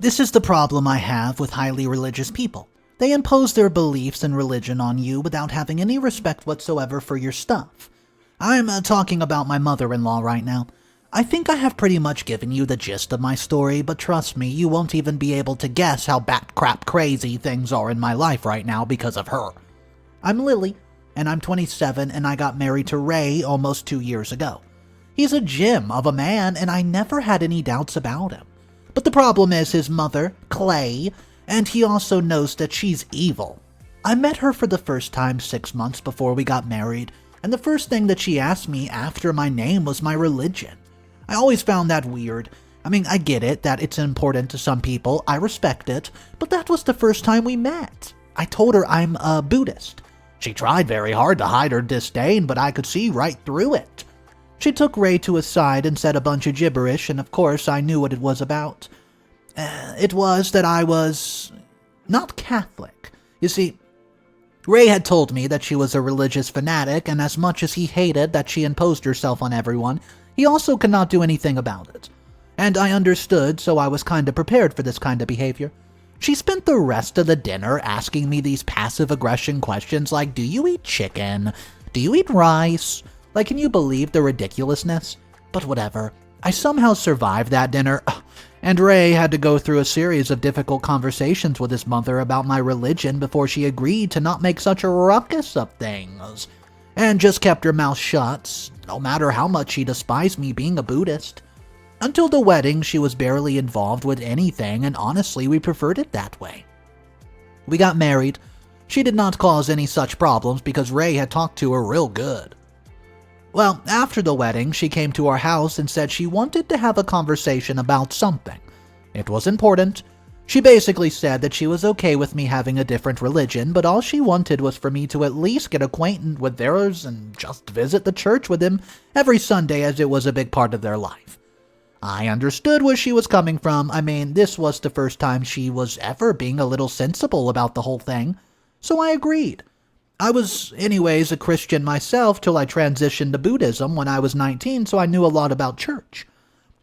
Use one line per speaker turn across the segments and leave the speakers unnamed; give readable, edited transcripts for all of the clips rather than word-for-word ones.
This is the problem I have with highly religious people. They impose their beliefs and religion on you without having any respect whatsoever for your stuff. I'm talking about my mother-in-law right now. I think I have pretty much given you the gist of my story, but trust me, you won't even be able to guess how bat-crap crazy things are in my life right now because of her. I'm Lily, and I'm 27, and I got married to Ray almost 2 years ago. He's a gem of a man, and I never had any doubts about him. But the problem is his mother, Clay, and he also knows that she's evil. I met her for the first time 6 months before we got married, and the first thing that she asked me after my name was my religion. I always found that weird. I mean, I get it that it's important to some people, I respect it, but that was the first time we met. I told her I'm a Buddhist. She tried very hard to hide her disdain, but I could see right through it. She took Ray to his side and said a bunch of gibberish, and of course I knew what it was about. It was that I was not Catholic. You see, Ray had told me that she was a religious fanatic, and as much as he hated that she imposed herself on everyone, he also could not do anything about it. And I understood, so I was kind of prepared for this kind of behavior. She spent the rest of the dinner asking me these passive-aggression questions like, do you eat chicken? Do you eat rice? Like, can you believe the ridiculousness? But whatever. I somehow survived that dinner, and Ray had to go through a series of difficult conversations with his mother about my religion before she agreed to not make such a ruckus of things, and just kept her mouth shut, no matter how much she despised me being a Buddhist. Until the wedding, she was barely involved with anything, and honestly, we preferred it that way. We got married. She did not cause any such problems because Ray had talked to her real good. Well, after the wedding, she came to our house and said she wanted to have a conversation about something. It was important. She basically said that she was okay with me having a different religion, but all she wanted was for me to at least get acquainted with theirs and just visit the church with them every Sunday as it was a big part of their life. I understood where she was coming from. I mean, this was the first time she was ever being a little sensible about the whole thing, so I agreed. I was anyways a Christian myself till I transitioned to Buddhism when I was 19, so I knew a lot about church.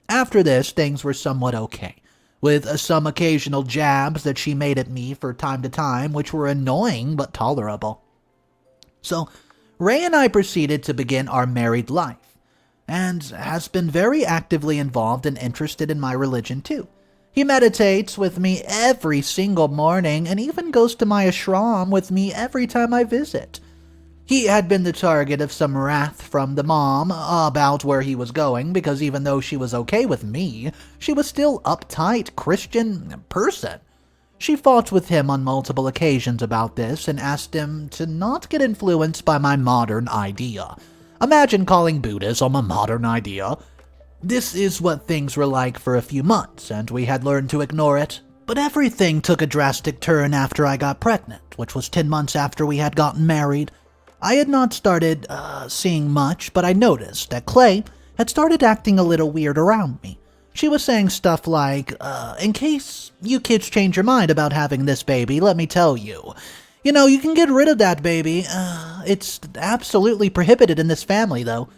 After this, things were somewhat okay, with some occasional jabs that she made at me for time to time, which were annoying but tolerable. So, Ray and I proceeded to begin our married life, and has been very actively involved and interested in my religion too. He meditates with me every single morning and even goes to my ashram with me every time I visit. He had been the target of some wrath from the mom about where he was going because even though she was okay with me, she was still uptight Christian person. She fought with him on multiple occasions about this and asked him to not get influenced by my modern idea. Imagine calling Buddhism a modern idea. This is what things were like for a few months, and we had learned to ignore it. But everything took a drastic turn after I got pregnant, which was 10 months after we had gotten married. I had not started seeing much, but I noticed that Clay had started acting a little weird around me. She was saying stuff like, in case you kids change your mind about having this baby, let me tell you. You know, you can get rid of that baby. It's absolutely prohibited in this family, though.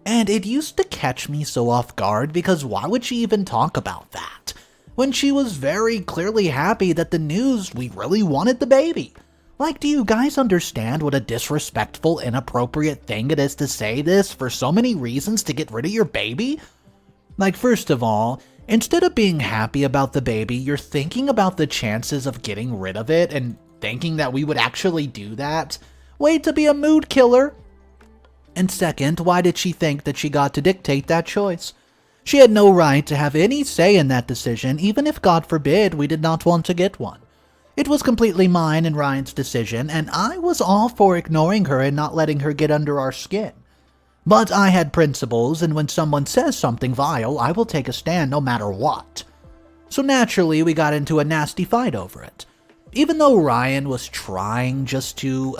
And it used to catch me so off guard because why would she even talk about that? When she was very clearly happy that the news we really wanted the baby. Like, do you guys understand what a disrespectful, inappropriate thing it is to say this for so many reasons to get rid of your baby? Like, first of all, instead of being happy about the baby, you're thinking about the chances of getting rid of it and thinking that we would actually do that? Way to be a mood killer. And second, why did she think that she got to dictate that choice? She had no right to have any say in that decision, even if, God forbid, we did not want to get one. It was completely mine and Ryan's decision, and I was all for ignoring her and not letting her get under our skin. But I had principles, and when someone says something vile, I will take a stand no matter what. So naturally, we got into a nasty fight over it. Even though Ryan was trying just to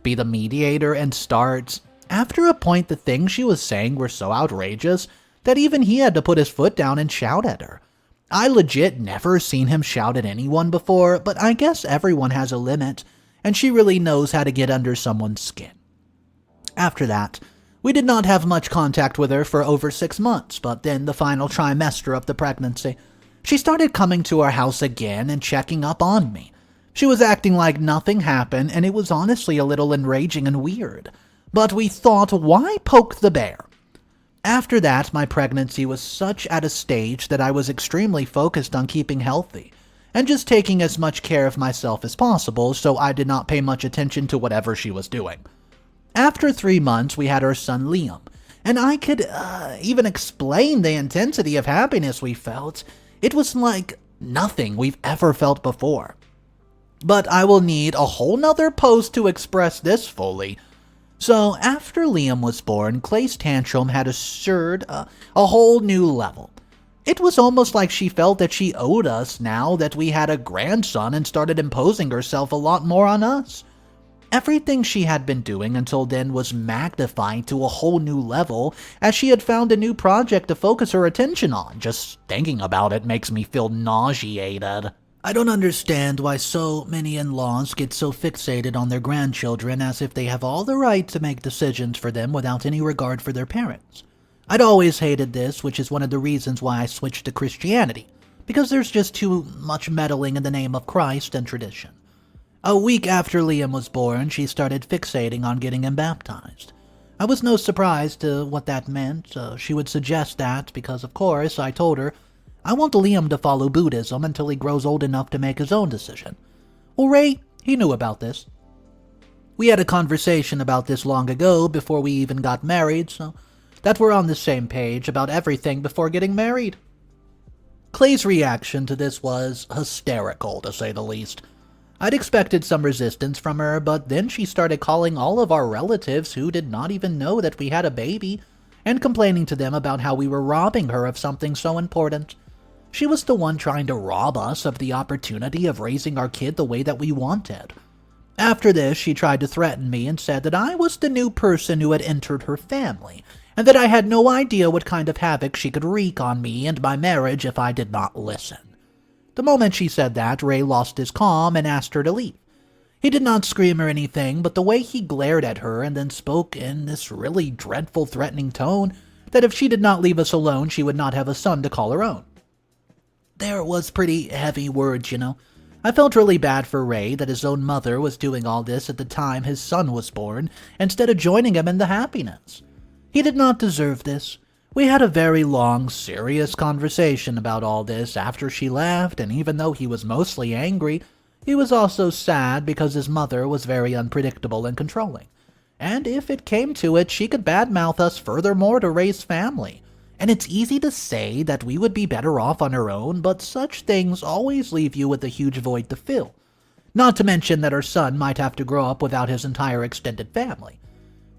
be the mediator and start, after a point the things she was saying were so outrageous that even he had to put his foot down and shout at her. I legit never seen him shout at anyone before, but I guess everyone has a limit, and she really knows how to get under someone's skin. After that, we did not have much contact with her for over 6 months, but then the final trimester of the pregnancy, She started coming to our house again and checking up on me. She was acting like nothing happened, and it was honestly a little enraging and weird. But we thought, why poke the bear? After that, my pregnancy was such at a stage that I was extremely focused on keeping healthy and just taking as much care of myself as possible, so I did not pay much attention to whatever she was doing. After 3 months, we had our son Liam, and I could even explain the intensity of happiness we felt. It was like nothing we've ever felt before. But I will need a whole nother post to express this fully. So after Liam was born, Clay's tantrum had assured a whole new level. It was almost like she felt that she owed us now that we had a grandson and started imposing herself a lot more on us. Everything she had been doing until then was magnified to a whole new level as she had found a new project to focus her attention on. Just thinking about it makes me feel nauseated. I don't understand why so many in-laws get so fixated on their grandchildren as if they have all the right to make decisions for them without any regard for their parents. I'd always hated this, which is one of the reasons why I switched to Christianity, because there's just too much meddling in the name of Christ and tradition. A week after Liam was born, she started fixating on getting him baptized. I was no surprise to what that meant. She would suggest that because, of course, I told her, I want Liam to follow Buddhism until he grows old enough to make his own decision. Well, Ray, he knew about this. We had a conversation about this long ago before we even got married, so that we're on the same page about everything before getting married. Clay's reaction to this was hysterical, to say the least. I'd expected some resistance from her, but then she started calling all of our relatives who did not even know that we had a baby, and complaining to them about how we were robbing her of something so important. She was the one trying to rob us of the opportunity of raising our kid the way that we wanted. After this, she tried to threaten me and said that I was the new person who had entered her family, and that I had no idea what kind of havoc she could wreak on me and my marriage if I did not listen. The moment she said that, Ray lost his calm and asked her to leave. He did not scream or anything, but the way he glared at her and then spoke in this really dreadful, threatening tone that if she did not leave us alone, she would not have a son to call her own. There was pretty heavy words, you know. I felt really bad for Ray that his own mother was doing all this at the time his son was born, instead of joining him in the happiness. He did not deserve this. We had a very long, serious conversation about all this after she left, and even though he was mostly angry, he was also sad because his mother was very unpredictable and controlling. And if it came to it, she could badmouth us furthermore to Ray's family. And it's easy to say that we would be better off on our own, but such things always leave you with a huge void to fill. Not to mention that our son might have to grow up without his entire extended family.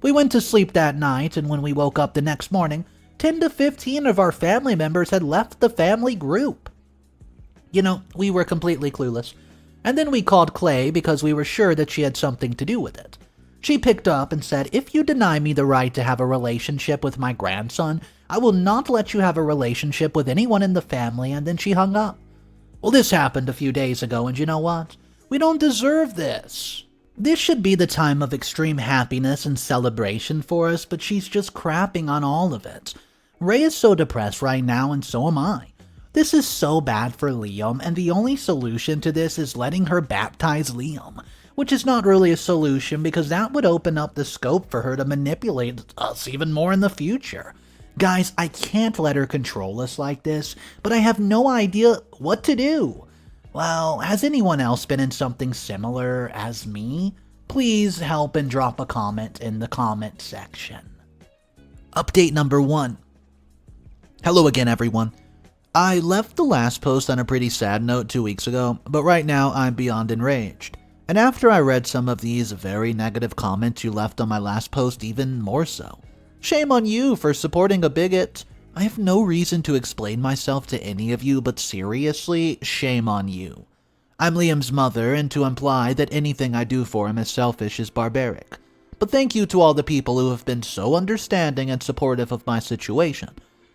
We went to sleep that night, and when we woke up the next morning, 10 to 15 of our family members had left the family group. You know, we were completely clueless. And then we called Clay because we were sure that she had something to do with it. She picked up and said, if you deny me the right to have a relationship with my grandson, I will not let you have a relationship with anyone in the family, and then she hung up. Well, this happened a few days ago, and you know what? We don't deserve this. This should be the time of extreme happiness and celebration for us, but she's just crapping on all of it. Ray is so depressed right now, and so am I. This is so bad for Liam, and the only solution to this is letting her baptize Liam, which is not really a solution because that would open up the scope for her to manipulate us even more in the future. Guys, I can't let her control us like this, but I have no idea what to do. Well, has anyone else been in something similar as me? Please help and drop a comment in the comment section. Update number 1. Hello again, everyone. I left the last post on a pretty sad note 2 weeks ago, but right now I'm beyond enraged. And after I read some of these very negative comments you left on my last post, even more so. Shame on you for supporting a bigot. I have no reason to explain myself to any of you, but seriously, shame on you. I'm Liam's mother, and to imply that anything I do for him is selfish is barbaric. But thank you to all the people who have been so understanding and supportive of my situation.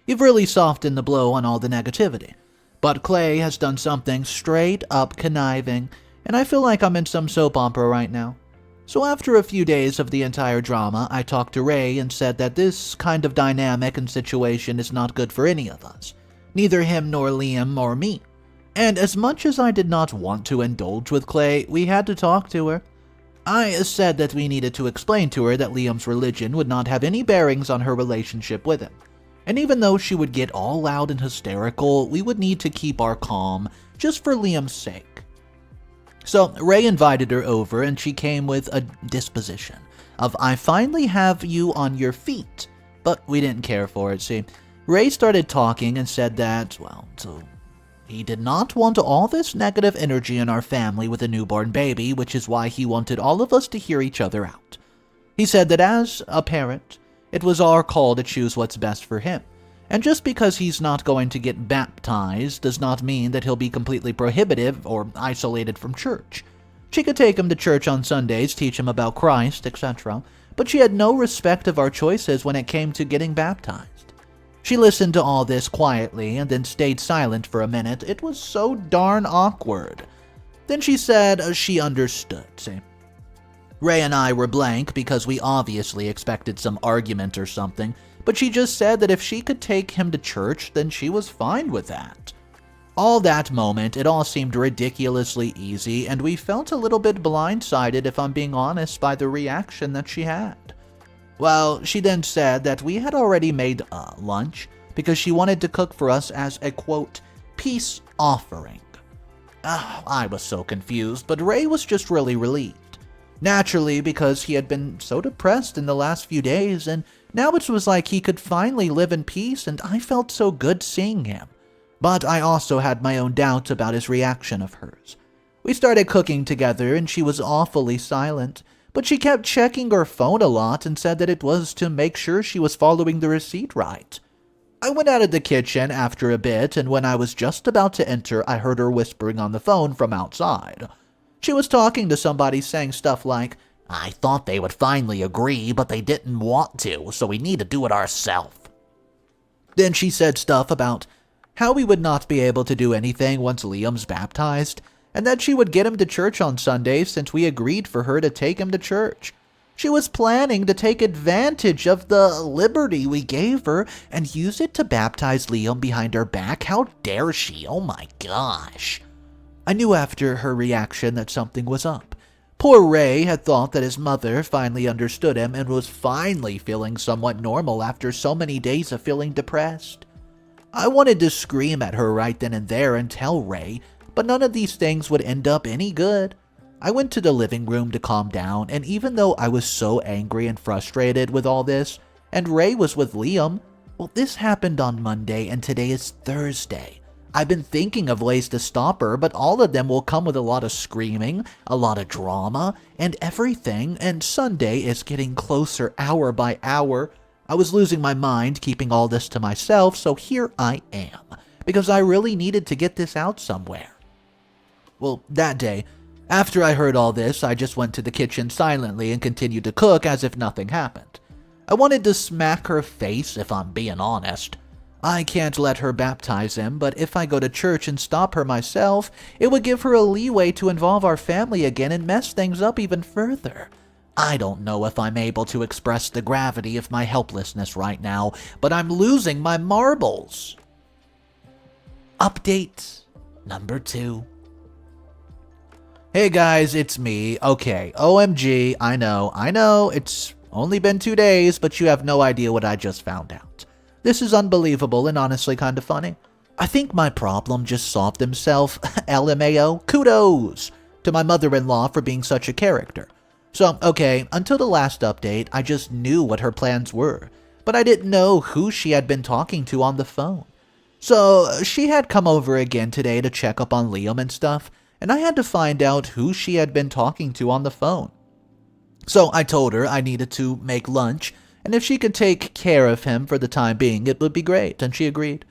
You've really softened the blow on all the negativity. But Clay has done something straight up conniving, and I feel like I'm in some soap opera right now. So after a few days of the entire drama, I talked to Ray and said that this kind of dynamic and situation is not good for any of us. neither him nor Liam or me. And as much as I did not want to indulge with Clay, we had to talk to her. I said that we needed to explain to her that Liam's religion would not have any bearings on her relationship with him. And even though she would get all loud and hysterical, we would need to keep our calm, just for Liam's sake. So Ray invited her over, and she came with a disposition of, I finally have you on your feet. But we didn't care for it, see. Ray started talking and said that, so he did not want all this negative energy in our family with a newborn baby, which is why he wanted all of us to hear each other out. He said that as a parent, it was our call to choose what's best for him. And just because he's not going to get baptized does not mean that he'll be completely prohibitive or isolated from church. She could take him to church on Sundays, teach him about Christ, etc., but she had no respect of our choices when it came to getting baptized. She listened to all this quietly and then stayed silent for a minute. It was so darn awkward. Then she said she understood, see. Ray and I were blank because we obviously expected some argument or something, but she just said that if she could take him to church, then she was fine with that. All that moment, it all seemed ridiculously easy, and we felt a little bit blindsided, if I'm being honest, by the reaction that she had. Well, she then said that we had already made lunch because she wanted to cook for us as a, quote, peace offering. I was so confused, but Ray was just really relieved. Naturally, because he had been so depressed in the last few days, and now it was like he could finally live in peace, and I felt so good seeing him. But I also had my own doubts about his reaction of hers. We started cooking together, and she was awfully silent, but she kept checking her phone a lot and said that it was to make sure she was following the receipt right. I went out of the kitchen after a bit, and when I was just about to enter, I heard her whispering on the phone from outside. She was talking to somebody saying stuff like, I thought they would finally agree, but they didn't want to, so we need to do it ourselves. Then she said stuff about how we would not be able to do anything once Liam's baptized, and that she would get him to church on Sundays since we agreed for her to take him to church. She was planning to take advantage of the liberty we gave her and use it to baptize Liam behind our back. How dare she? Oh my gosh. I knew after her reaction that something was up. Poor Ray had thought that his mother finally understood him and was finally feeling somewhat normal after so many days of feeling depressed. I wanted to scream at her right then and there and tell Ray, but none of these things would end up any good. I went to the living room to calm down, and even though I was so angry and frustrated with all this, and Ray was with Liam, this happened on Monday and today is Thursday. I've been thinking of ways to stop her, but all of them will come with a lot of screaming, a lot of drama, and everything, and Sunday is getting closer hour by hour. I was losing my mind keeping all this to myself, so here I am, because I really needed to get this out somewhere. That day, after I heard all this, I just went to the kitchen silently and continued to cook as if nothing happened. I wanted to smack her face, if I'm being honest. I can't let her baptize him, but if I go to church and stop her myself, it would give her a leeway to involve our family again and mess things up even further. I don't know if I'm able to express the gravity of my helplessness right now, but I'm losing my marbles. Update number 2. Hey guys, it's me. Okay, OMG, I know, it's only been 2 days, but you have no idea what I just found out. This is unbelievable and honestly kind of funny. I think my problem just solved himself. LMAO, kudos to my mother-in-law for being such a character. So, okay, until the last update, I just knew what her plans were, but I didn't know who she had been talking to on the phone. So, she had come over again today to check up on Liam and stuff, and I had to find out who she had been talking to on the phone. So I told her I needed to make lunch, and if she could take care of him for the time being, it would be great, and she agreed.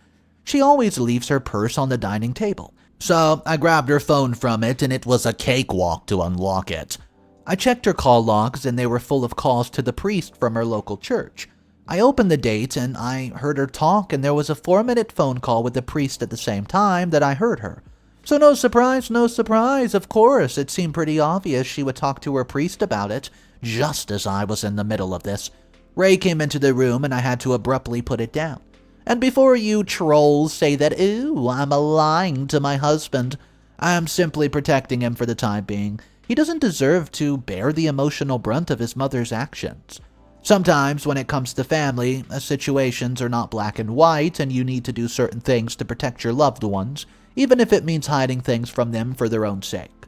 She always leaves her purse on the dining table, so I grabbed her phone from it, and it was a cakewalk to unlock it. I checked her call logs, and they were full of calls to the priest from her local church. I opened the date, and I heard her talk, and there was a 4-minute phone call with the priest at the same time that I heard her. So no surprise, of course, it seemed pretty obvious she would talk to her priest about it, just as I was in the middle of this. Ray came into the room and I had to abruptly put it down. And before you trolls say that, ooh, I'm lying to my husband, I'm simply protecting him for the time being. He doesn't deserve to bear the emotional brunt of his mother's actions. Sometimes when it comes to family, situations are not black and white, and you need to do certain things to protect your loved ones, even if it means hiding things from them for their own sake.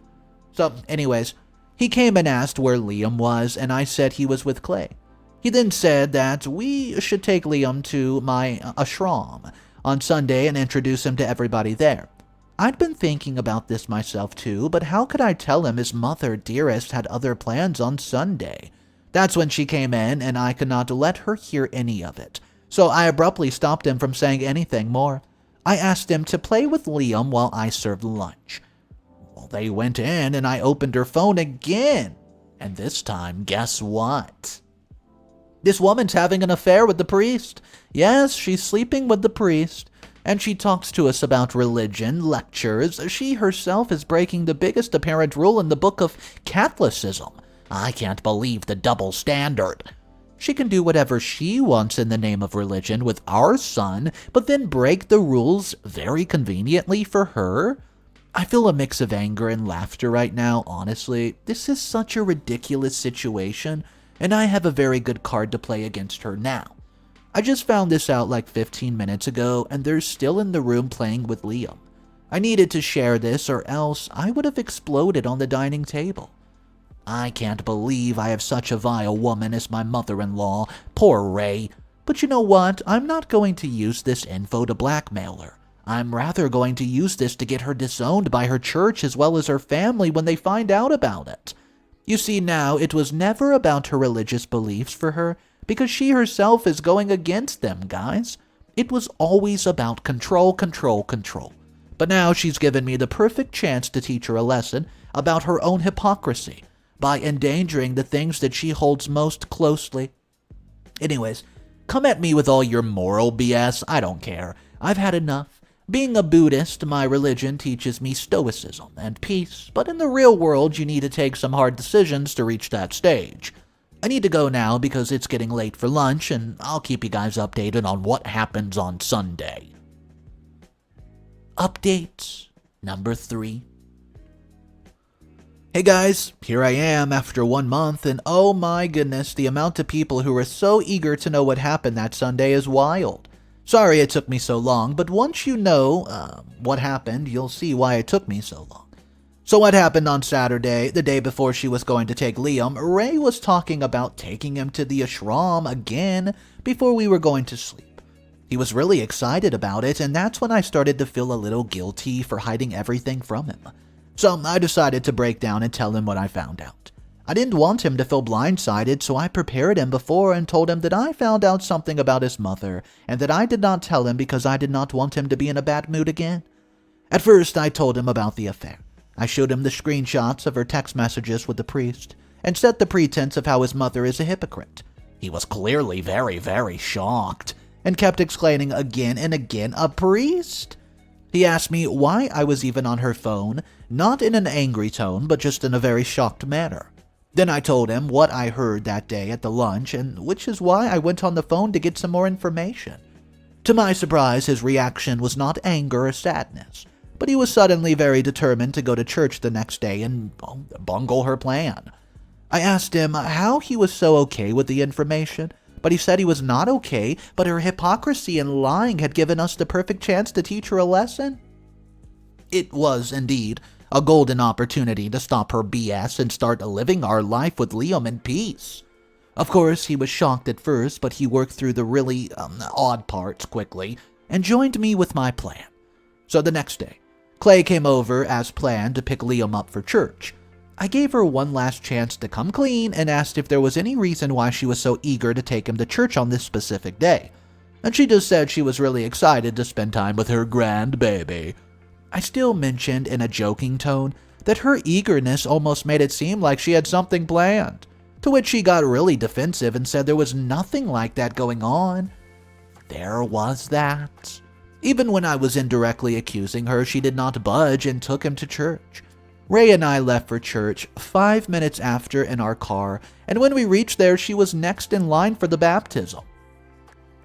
So, anyways, he came and asked where Liam was, and I said he was with Clay. He then said that we should take Liam to my ashram on Sunday and introduce him to everybody there. I'd been thinking about this myself too, but how could I tell him his mother, dearest, had other plans on Sunday? That's when she came in, and I could not let her hear any of it. So I abruptly stopped him from saying anything more. I asked him to play with Liam while I served lunch. Well, they went in, and I opened her phone again. And this time, guess what? This woman's having an affair with the priest. Yes, she's sleeping with the priest. And she talks to us about religion, lectures. She herself is breaking the biggest apparent rule in the book of Catholicism. I can't believe the double standard. She can do whatever she wants in the name of religion with our son, but then break the rules very conveniently for her? I feel a mix of anger and laughter right now, honestly. This is such a ridiculous situation, and I have a very good card to play against her now. I just found this out like 15 minutes ago, and they're still in the room playing with Liam. I needed to share this, or else I would have exploded on the dining table. I can't believe I have such a vile woman as my mother-in-law. Poor Ray. But you know what? I'm not going to use this info to blackmail her. I'm rather going to use this to get her disowned by her church as well as her family when they find out about it. You see now, it was never about her religious beliefs for her, because she herself is going against them, guys. It was always about control, control, control. But now she's given me the perfect chance to teach her a lesson about her own hypocrisy by endangering the things that she holds most closely. Anyways, come at me with all your moral BS, I don't care. I've had enough. Being a Buddhist, my religion teaches me stoicism and peace, but in the real world you need to take some hard decisions to reach that stage. I need to go now because it's getting late for lunch, and I'll keep you guys updated on what happens on Sunday. Update number 3. Hey guys, here I am after 1 month, and oh my goodness, the amount of people who are so eager to know what happened that Sunday is wild. Sorry it took me so long, but once you know what happened, you'll see why it took me so long. So what happened on Saturday, the day before she was going to take Liam, Ray was talking about taking him to the ashram again before we were going to sleep. He was really excited about it, and that's when I started to feel a little guilty for hiding everything from him. So I decided to break down and tell him what I found out. I didn't want him to feel blindsided, so I prepared him before and told him that I found out something about his mother, and that I did not tell him because I did not want him to be in a bad mood again. At first, I told him about the affair. I showed him the screenshots of her text messages with the priest, and set the pretense of how his mother is a hypocrite. He was clearly very, very shocked, and kept exclaiming again and again, "A priest?" He asked me why I was even on her phone, not in an angry tone, but just in a very shocked manner. Then I told him what I heard that day at the lunch, and which is why I went on the phone to get some more information. To my surprise, his reaction was not anger or sadness, but he was suddenly very determined to go to church the next day and bungle her plan. I asked him how he was so okay with the information, but he said he was not okay, but her hypocrisy and lying had given us the perfect chance to teach her a lesson. It was, indeed, a golden opportunity to stop her BS and start living our life with Liam in peace. Of course, he was shocked at first, but he worked through the really odd parts quickly and joined me with my plan. So the next day, Clay came over as planned to pick Liam up for church. I gave her one last chance to come clean and asked if there was any reason why she was so eager to take him to church on this specific day. And she just said she was really excited to spend time with her grandbaby. I still mentioned in a joking tone that her eagerness almost made it seem like she had something planned, to which she got really defensive and said there was nothing like that going on. There was that. Even when I was indirectly accusing her, she did not budge and took him to church. Ray and I left for church 5 minutes after in our car, and when we reached there, she was next in line for the baptism.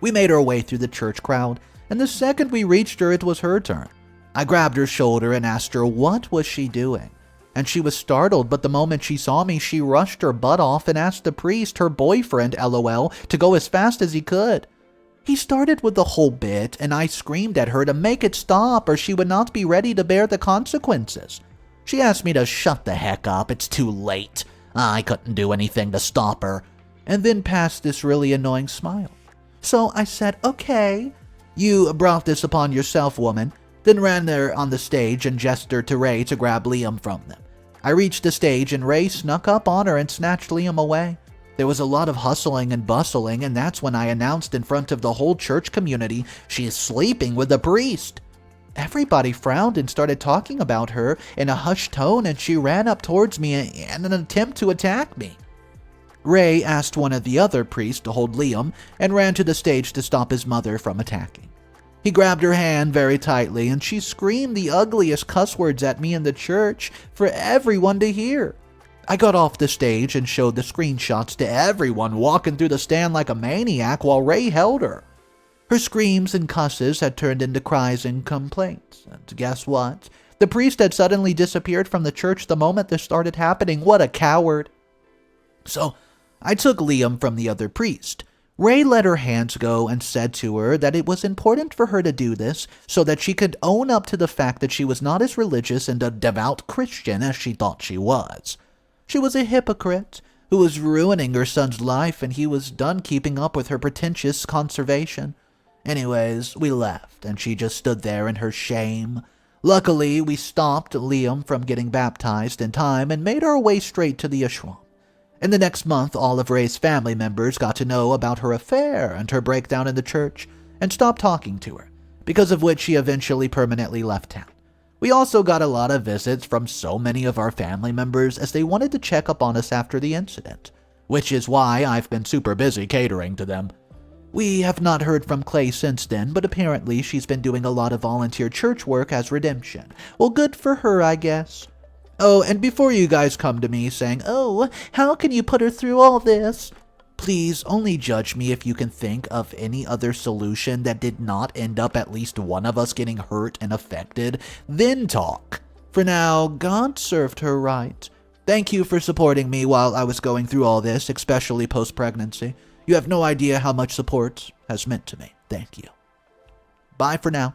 We made our way through the church crowd, and the second we reached her, it was her turn. I grabbed her shoulder and asked her what was she doing, and she was startled, but the moment she saw me, she rushed her butt off and asked the priest, her boyfriend, LOL, to go as fast as he could. He started with the whole bit, and I screamed at her to make it stop or she would not be ready to bear the consequences. She asked me to shut the heck up, it's too late. I couldn't do anything to stop her, and then passed this really annoying smile. So I said, okay, you brought this upon yourself, woman, then ran there on the stage and gestured to Ray to grab Liam from them. I reached the stage and Ray snuck up on her and snatched Liam away. There was a lot of hustling and bustling, and that's when I announced in front of the whole church community she is sleeping with the priest. Everybody frowned and started talking about her in a hushed tone, and she ran up towards me in an attempt to attack me. Ray asked one of the other priests to hold Liam and ran to the stage to stop his mother from attacking. He grabbed her hand very tightly, and she screamed the ugliest cuss words at me in the church for everyone to hear. I got off the stage and showed the screenshots to everyone, walking through the stand like a maniac while Ray held her. Her screams and cusses had turned into cries and complaints. And guess what? The priest had suddenly disappeared from the church the moment this started happening. What a coward. So I took Liam from the other priest. Ray let her hands go and said to her that it was important for her to do this so that she could own up to the fact that she was not as religious and a devout Christian as she thought she was. She was a hypocrite who was ruining her son's life, and he was done keeping up with her pretentious conservation. Anyways, we left, and she just stood there in her shame. Luckily, we stopped Liam from getting baptized in time and made our way straight to the ashram. In the next month, all of Ray's family members got to know about her affair and her breakdown in the church and stopped talking to her, because of which she eventually permanently left town. We also got a lot of visits from so many of our family members as they wanted to check up on us after the incident, which is why I've been super busy catering to them. We have not heard from Clay since then, but apparently she's been doing a lot of volunteer church work as redemption. Well, good for her, I guess. Oh, and before you guys come to me saying, oh, how can you put her through all this? Please only judge me if you can think of any other solution that did not end up at least one of us getting hurt and affected, then talk. For now, God served her right. Thank you for supporting me while I was going through all this, especially post-pregnancy. You have no idea how much support has meant to me. Thank you. Bye for now.